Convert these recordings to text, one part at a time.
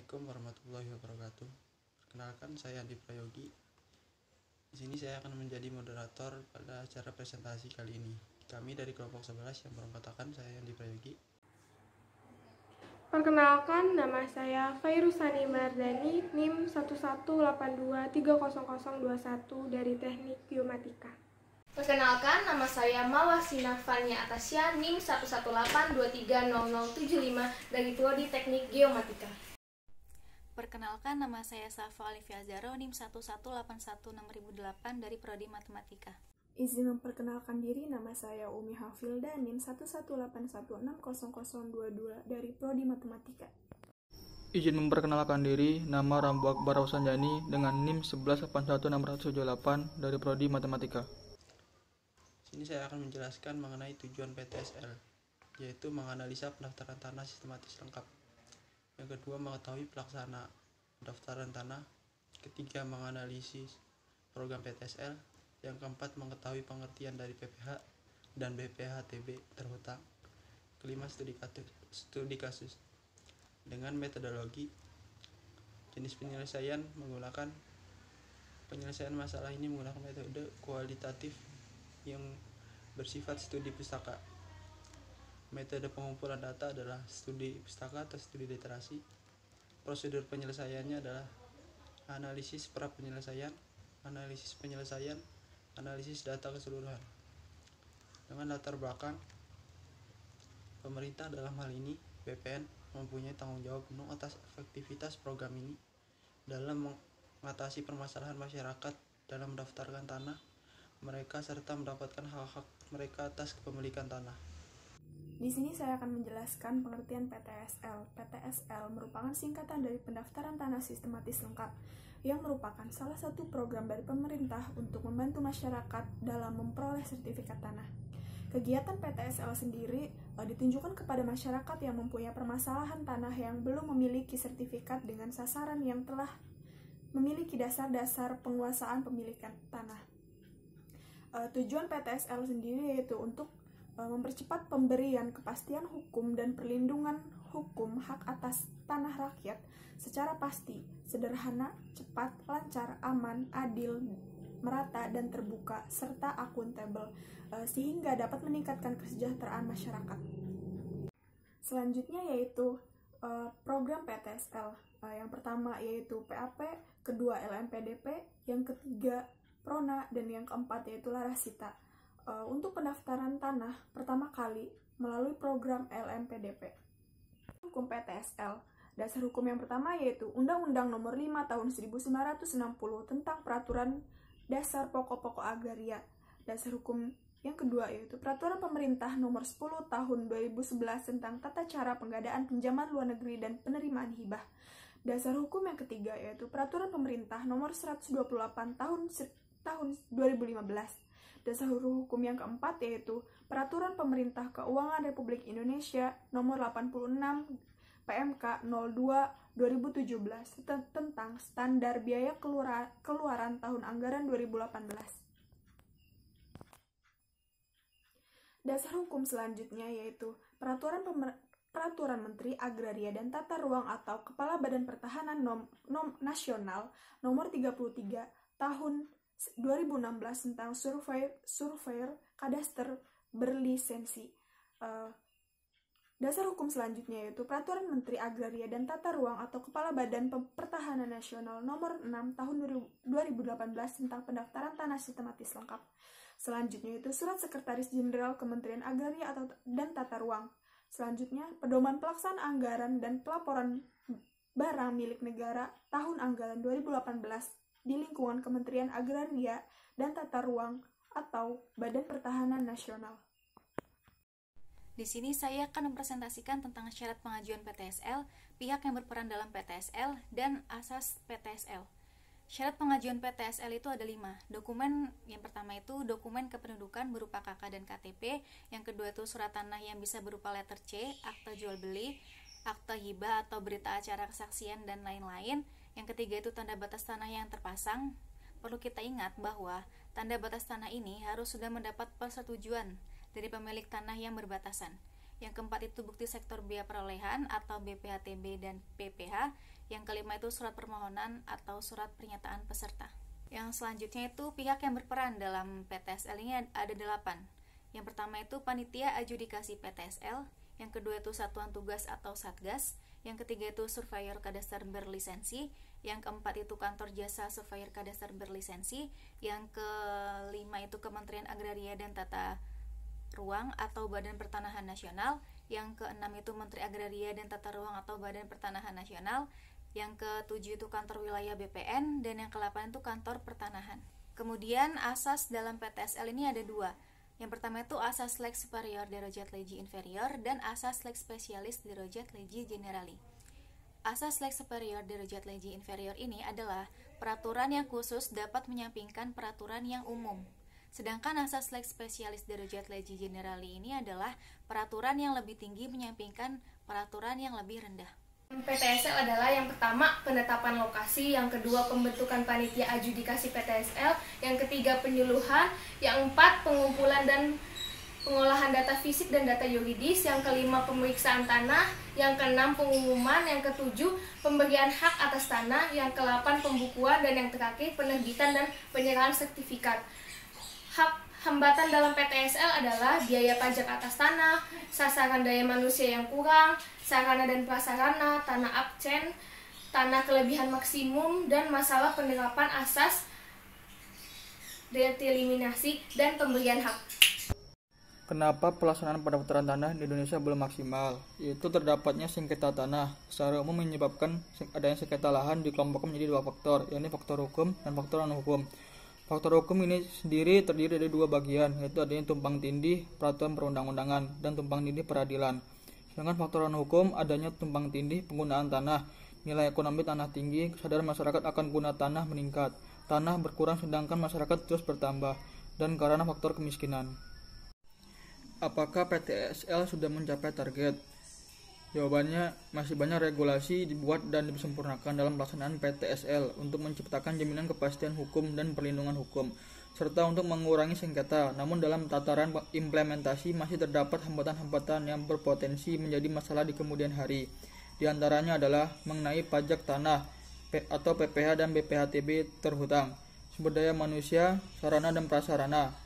Assalamualaikum warahmatullahi wabarakatuh. Perkenalkan, saya Andi Prayogi. Di sini saya akan menjadi moderator pada acara presentasi kali ini. Kami dari kelompok 11 yang beranggotakan saya Andi Prayogi. Perkenalkan, nama saya Fairusani Mardani, NIM 1182300021 dari Teknik Geomatika. Perkenalkan, nama saya Mawasina Fania Atasya, NIM 1182300075 dari Prodi Teknik Geomatika. Perkenalkan, nama saya Safa Alifia Zaro, NIM 11816.008 dari Prodi Matematika. Izin memperkenalkan diri, nama saya Umi Hafilda, NIM 118160022 dari Prodi Matematika. Izin memperkenalkan diri, nama Rambu Akbar Rausanjani dengan NIM 1181678 dari Prodi Matematika. Di sini saya akan menjelaskan mengenai tujuan PTSL, yaitu menganalisa pendaftaran tanah sistematis lengkap. Yang kedua, mengetahui pelaksana pendaftaran tanah. Ketiga, menganalisis program PTSL. Yang keempat, mengetahui pengertian dari PPH dan BPH-TB terhutang. Kelima, studi kasus dengan metodologi. Jenis penyelesaian menggunakan penyelesaian masalah ini menggunakan metode kualitatif yang bersifat studi pustaka. Metode pengumpulan data adalah studi pustaka atau studi literasi. Prosedur penyelesaiannya adalah analisis pra penyelesaian, analisis penyelesaian, analisis data keseluruhan. Dengan latar belakang, pemerintah dalam hal ini BPN mempunyai tanggung jawab penuh atas efektivitas program ini dalam mengatasi permasalahan masyarakat dalam mendaftarkan tanah mereka serta mendapatkan hak-hak mereka atas kepemilikan tanah. Di sini saya akan menjelaskan pengertian PTSL. PTSL merupakan singkatan dari pendaftaran tanah sistematis lengkap yang merupakan salah satu program dari pemerintah untuk membantu masyarakat dalam memperoleh sertifikat tanah. Kegiatan PTSL sendiri ditunjukkan kepada masyarakat yang mempunyai permasalahan tanah yang belum memiliki sertifikat dengan sasaran yang telah memiliki dasar-dasar penguasaan pemilikan tanah. Tujuan PTSL sendiri yaitu untuk mempercepat pemberian kepastian hukum dan perlindungan hukum hak atas tanah rakyat secara pasti, sederhana, cepat, lancar, aman, adil, merata, dan terbuka, serta akuntabel, sehingga dapat meningkatkan kesejahteraan masyarakat. Selanjutnya yaitu program PTSL. Yang pertama yaitu PAP, kedua LMPDP, yang ketiga Prona, dan yang keempat yaitu Larasita. Untuk pendaftaran tanah pertama kali melalui program LMPDP. Hukum PTSL. Dasar hukum yang pertama yaitu Undang-Undang Nomor 5 Tahun 1960 tentang Peraturan Dasar Pokok-pokok Agraria. Dasar hukum yang kedua yaitu Peraturan Pemerintah Nomor 10 Tahun 2011 tentang Tata Cara Penggadaan Pinjaman Luar Negeri dan Penerimaan Hibah. Dasar hukum yang ketiga yaitu Peraturan Pemerintah Nomor 128 tahun 2015. Dasar hukum yang keempat yaitu Peraturan Pemerintah Keuangan Republik Indonesia Nomor 86 PMK 02 2017 tentang standar biaya keluaran tahun anggaran 2018. Dasar hukum selanjutnya yaitu Peraturan Menteri Agraria dan Tata Ruang atau Kepala Badan Pertahanan Nasional Nomor 33 tahun 2016 tentang surveyor kadaster berlisensi. Dasar hukum selanjutnya yaitu Peraturan Menteri Agraria dan Tata Ruang atau Kepala Badan Pertahanan Nasional Nomor 6 tahun 2018 tentang pendaftaran tanah sistematis lengkap. Selanjutnya itu Surat Sekretaris Jenderal Kementerian Agraria dan Tata Ruang. Selanjutnya Pedoman Pelaksanaan Anggaran dan Pelaporan Barang Milik Negara tahun anggaran 2018 di lingkungan Kementerian Agraria dan Tata Ruang atau Badan Pertahanan Nasional. Di sini saya akan mempresentasikan tentang syarat pengajuan PTSL, pihak yang berperan dalam PTSL, dan asas PTSL. Syarat pengajuan PTSL itu ada 5. Dokumen yang pertama itu dokumen kependudukan berupa KK dan KTP, yang kedua itu surat tanah yang bisa berupa letter C, akta jual beli, akta hibah atau berita acara kesaksian, dan lain-lain. Yang ketiga itu tanda batas tanah yang terpasang. Perlu kita ingat bahwa tanda batas tanah ini harus sudah mendapat persetujuan dari pemilik tanah yang berbatasan. Yang keempat itu bukti sektor biaya perolehan atau BPH-TB dan PPH. Yang kelima itu surat permohonan atau surat pernyataan peserta. Yang selanjutnya itu pihak yang berperan dalam PTSL ini ada 8. Yang pertama itu panitia adjudikasi PTSL, yang kedua itu satuan tugas atau satgas, yang ketiga itu surveyor kadastar berlisensi, yang keempat itu kantor jasa surveyor kadastar berlisensi, yang kelima itu Kementerian Agraria dan Tata Ruang atau Badan Pertanahan Nasional, yang keenam itu Menteri Agraria dan Tata Ruang atau Badan Pertanahan Nasional, yang ketujuh itu kantor wilayah BPN, dan yang ke-8 itu kantor pertanahan. Kemudian asas dalam PTSL ini ada 2. Yang pertama itu asas lex superior derajat legi inferior dan asas lex specialis derajat legi generali. Asas lex superior derajat legi inferior ini adalah peraturan yang khusus dapat menyampingkan peraturan yang umum. Sedangkan asas lex specialis derajat legi generali ini adalah peraturan yang lebih tinggi menyampingkan peraturan yang lebih rendah. PTSL adalah yang pertama penetapan lokasi, yang kedua pembentukan panitia adjudikasi PTSL, yang ketiga penyuluhan, yang keempat pengumpulan dan pengolahan data fisik dan data yuridis, yang kelima pemeriksaan tanah, yang keenam pengumuman, yang ketujuh pemberian hak atas tanah, yang ke-8 pembukuan, dan yang terakhir penerbitan dan penyerahan sertifikat. Hambatan dalam PTSL adalah biaya pajak atas tanah, sasaran daya manusia yang kurang, sarana dan prasarana, tanah absen, tanah kelebihan maksimum, dan masalah penerapan asas determinasi dan pemberian hak. Kenapa pelaksanaan pendaftaran tanah di Indonesia belum maksimal? Yaitu terdapatnya sengketa tanah. Secara umum menyebabkan adanya sengketa lahan dikelompokkan menjadi 2 faktor, yaitu faktor hukum dan faktor non-hukum. Faktor hukum ini sendiri terdiri dari 2 bagian, yaitu adanya tumpang tindih peraturan perundang-undangan dan tumpang tindih peradilan. Sedangkan faktor non-hukum adanya tumpang tindih penggunaan tanah, nilai ekonomi tanah tinggi, kesadaran masyarakat akan guna tanah meningkat, tanah berkurang sedangkan masyarakat terus bertambah, dan karena faktor kemiskinan. Apakah PTSL sudah mencapai target? Jawabannya, masih banyak regulasi dibuat dan disempurnakan dalam pelaksanaan PTSL untuk menciptakan jaminan kepastian hukum dan perlindungan hukum, serta untuk mengurangi sengketa. Namun dalam tataran implementasi masih terdapat hambatan-hambatan yang berpotensi menjadi masalah di kemudian hari. Di antaranya adalah mengenai pajak tanah atau PPH dan BPHTB terhutang, sumber daya manusia, sarana dan prasarana,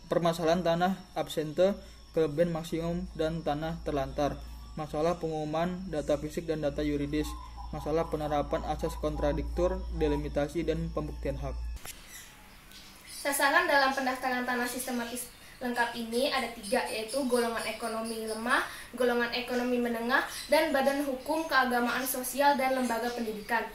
permasalahan tanah absente, kelebihan maksimum dan tanah terlantar, masalah pengumuman, data fisik dan data yuridis, masalah penerapan asas kontradiktur, delimitasi, dan pembuktian hak. Sasaran dalam pendaftaran tanah sistematis lengkap ini ada 3, yaitu golongan ekonomi lemah, golongan ekonomi menengah, dan badan hukum, keagamaan sosial, dan lembaga pendidikan.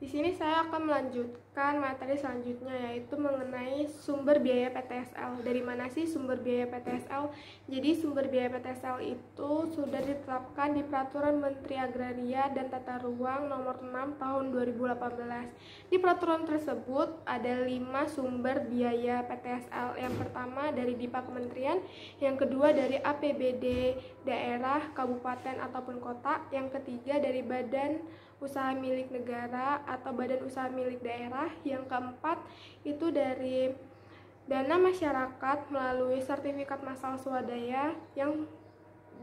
Di sini saya akan melanjutkan materi selanjutnya, yaitu mengenai sumber biaya PTSL. Dari mana sih sumber biaya PTSL? Jadi sumber biaya PTSL itu sudah ditetapkan di Peraturan Menteri Agraria dan Tata Ruang Nomor 6 Tahun 2018. Di peraturan tersebut ada 5 sumber biaya PTSL. Yang pertama dari DIPA Kementerian, yang kedua dari APBD daerah, kabupaten ataupun kota, yang ketiga dari Badan Usaha Milik Negara atau Badan Usaha Milik Daerah, yang keempat itu dari dana masyarakat melalui sertifikat masal swadaya yang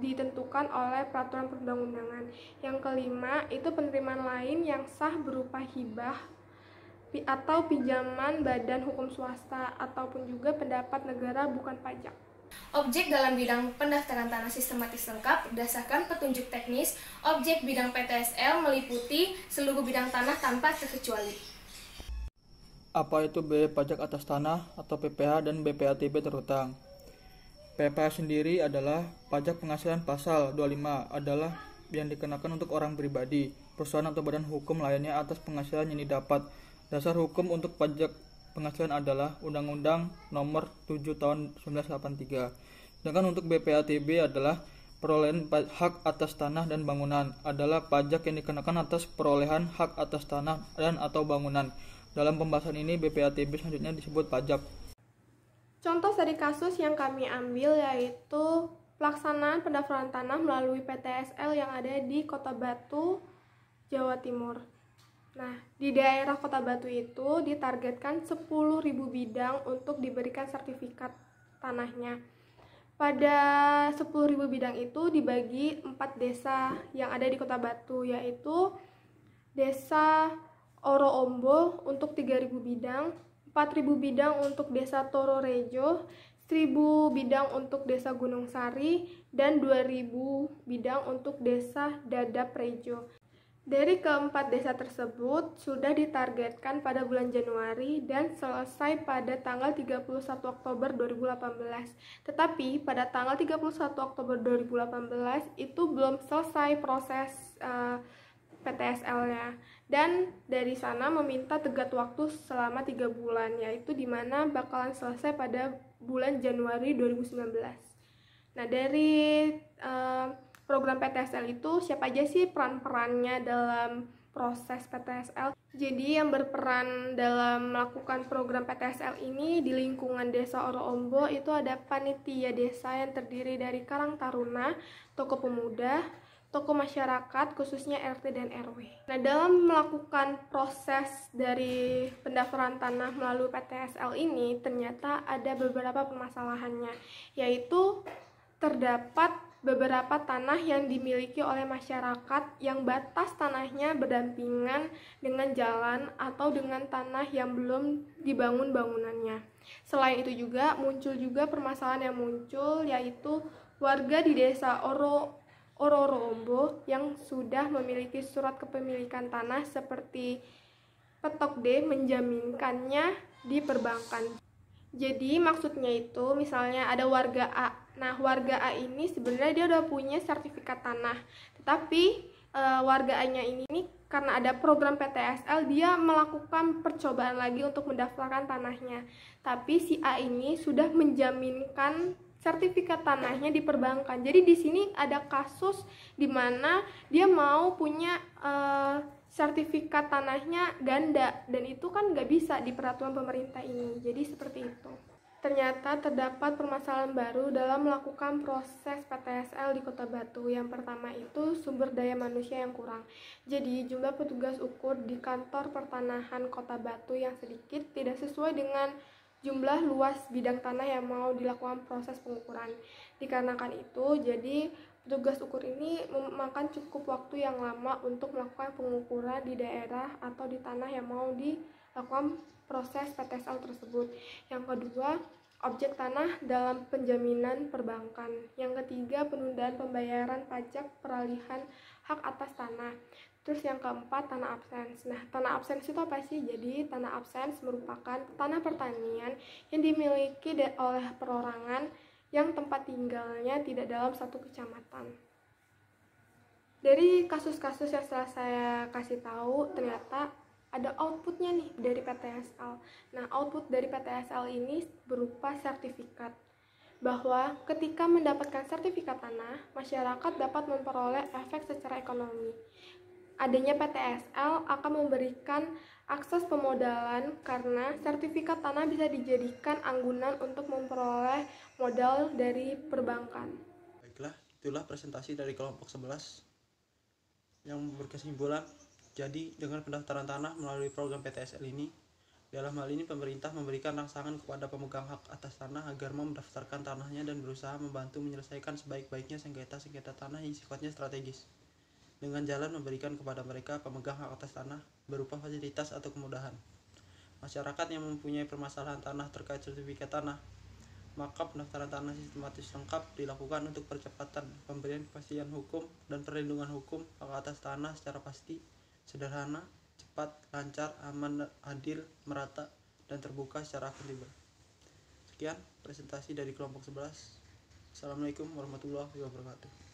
ditentukan oleh peraturan perundang-undangan. Yang kelima itu penerimaan lain yang sah berupa hibah atau pinjaman badan hukum swasta ataupun juga pendapat negara bukan pajak. Objek dalam bidang pendaftaran tanah sistematis lengkap berdasarkan petunjuk teknis. Objek bidang PTSL meliputi seluruh bidang tanah tanpa terkecuali. Apa itu biaya pajak atas tanah atau PPH dan BPHTB terhutang? PPH sendiri adalah pajak penghasilan pasal 25 adalah yang dikenakan untuk orang pribadi, perusahaan atau badan hukum lainnya atas penghasilan yang didapat. Dasar hukum untuk pajak penghasilan adalah Undang-Undang Nomor 7 Tahun 1983. Sedangkan untuk BPHTB adalah perolehan hak atas tanah dan bangunan, adalah pajak yang dikenakan atas perolehan hak atas tanah dan atau bangunan. Dalam pembahasan ini BPHTB selanjutnya disebut pajak. Contoh studi kasus yang kami ambil yaitu pelaksanaan pendaftaran tanah melalui PTSL yang ada di Kota Batu, Jawa Timur. Nah, di daerah Kota Batu itu ditargetkan 10.000 bidang untuk diberikan sertifikat tanahnya. Pada 10.000 bidang itu dibagi 4 desa yang ada di Kota Batu, yaitu Desa Oro-Ombo untuk 3.000 bidang, 4.000 bidang untuk Desa Tororejo, 1.000 bidang untuk Desa Gunung Sari, dan 2.000 bidang untuk Desa Dadap Rejo. Dari keempat desa tersebut sudah ditargetkan pada bulan Januari dan selesai pada tanggal 31 Oktober 2018. Tetapi pada tanggal 31 Oktober 2018 itu belum selesai proses PTSL-nya. Dan dari sana meminta tenggat waktu selama 3 bulan, yaitu dimana bakalan selesai pada bulan Januari 2019. Nah, dari program PTSL itu siapa aja sih peran-perannya dalam proses PTSL? Jadi yang berperan dalam melakukan program PTSL ini di lingkungan Desa Oro-Ombo itu ada panitia desa yang terdiri dari Karang Taruna, tokoh pemuda, tokoh masyarakat, khususnya RT dan RW. Nah, dalam melakukan proses dari pendaftaran tanah melalui PTSL ini ternyata ada beberapa permasalahannya, yaitu terdapat beberapa tanah yang dimiliki oleh masyarakat yang batas tanahnya berdampingan dengan jalan atau dengan tanah yang belum dibangun bangunannya. Selain itu juga muncul permasalahan yang muncul, yaitu warga di desa Oro-Ombo yang sudah memiliki surat kepemilikan tanah seperti petok D menjaminkannya di perbankan. Jadi maksudnya itu misalnya ada warga A. Nah, warga A ini sebenarnya dia udah punya sertifikat tanah. Tetapi warga A-nya ini karena ada program PTSL, dia melakukan percobaan lagi untuk mendaftarkan tanahnya. Tapi si A ini sudah menjaminkan sertifikat tanahnya di perbankan. Jadi di sini ada kasus di mana dia mau punya sertifikat tanahnya ganda, dan itu kan nggak bisa di peraturan pemerintah ini. Jadi seperti itu. Ternyata terdapat permasalahan baru dalam melakukan proses PTSL di Kota Batu. Yang pertama itu sumber daya manusia yang kurang. Jadi jumlah petugas ukur di kantor pertanahan Kota Batu yang sedikit tidak sesuai dengan jumlah luas bidang tanah yang mau dilakukan proses pengukuran. Dikarenakan itu, jadi petugas ukur ini memakan cukup waktu yang lama untuk melakukan pengukuran di daerah atau di tanah yang mau dilakukan proses PTSL tersebut. Yang kedua, objek tanah dalam penjaminan perbankan. Yang ketiga, penundaan pembayaran pajak peralihan hak atas tanah. Terus yang keempat, tanah absens. Nah, tanah absens itu apa sih? Jadi, tanah absens merupakan tanah pertanian yang dimiliki oleh perorangan yang tempat tinggalnya tidak dalam satu kecamatan. Dari kasus-kasus yang setelah saya kasih tahu, ternyata ada outputnya nih dari PTSL. Nah, output dari PTSL ini berupa sertifikat, bahwa ketika mendapatkan sertifikat tanah, masyarakat dapat memperoleh efek secara ekonomi. Adanya PTSL akan memberikan akses pemodalan karena sertifikat tanah bisa dijadikan anggunan untuk memperoleh modal dari perbankan. Baiklah, itulah presentasi dari kelompok 11 yang berkesimpulan. Jadi dengan pendaftaran tanah melalui program PTSL ini, dalam hal ini pemerintah memberikan rangsangan kepada pemegang hak atas tanah agar mau mendaftarkan tanahnya dan berusaha membantu menyelesaikan sebaik-baiknya sengketa-sengketa tanah yang sifatnya strategis, dengan jalan memberikan kepada mereka pemegang hak atas tanah berupa fasilitas atau kemudahan. Masyarakat yang mempunyai permasalahan tanah terkait sertifikat tanah, maka pendaftaran tanah sistematis lengkap dilakukan untuk percepatan pemberian kepastian hukum dan perlindungan hukum hak atas tanah secara pasti, sederhana, cepat, lancar, aman, adil, merata, dan terbuka secara akuntabel. Sekian presentasi dari kelompok 11. Assalamualaikum warahmatullahi wabarakatuh.